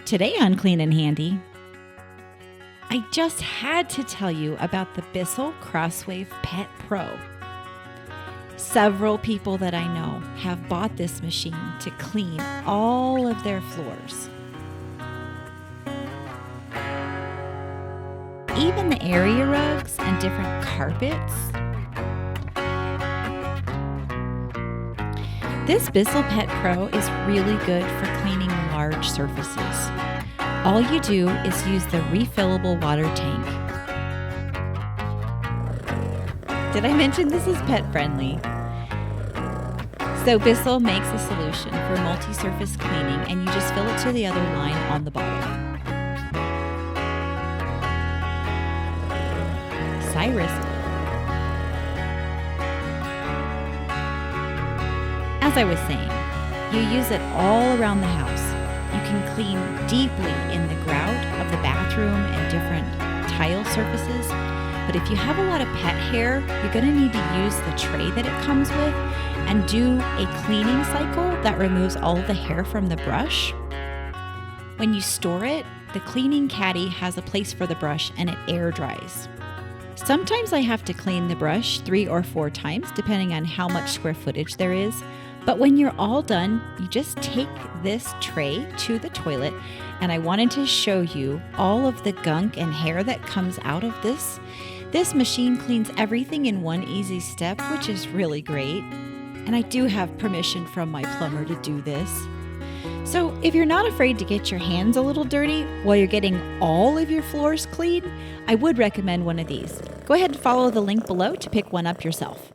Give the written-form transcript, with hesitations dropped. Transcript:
Today on Clean and Handy, I just had to tell you about the Bissell Crosswave Pet Pro. Several people that I know have bought this machine to clean all of their floors. Even the area rugs and different carpets. This Bissell Pet Pro is really good for cleaning large surfaces. All you do is use the refillable water tank. Did I mention this is pet friendly? So Bissell makes a solution for multi-surface cleaning, and you just fill it to the other line on the bottle. Cyrus. As I was saying, you use it all around the house. You can clean deeply in the grout of the bathroom and different tile surfaces. But if you have a lot of pet hair, you're going to need to use the tray that it comes with and do a cleaning cycle that removes all the hair from the brush. When you store it, the cleaning caddy has a place for the brush and it air dries. Sometimes I have to clean the brush 3 or 4 times, depending on how much square footage there is. But when you're all done, you just take this tray to the toilet, and I wanted to show you all of the gunk and hair that comes out of this. This machine cleans everything in one easy step, which is really great. And I do have permission from my plumber to do this. So if you're not afraid to get your hands a little dirty while you're getting all of your floors clean, I would recommend one of these. Go ahead and follow the link below to pick one up yourself.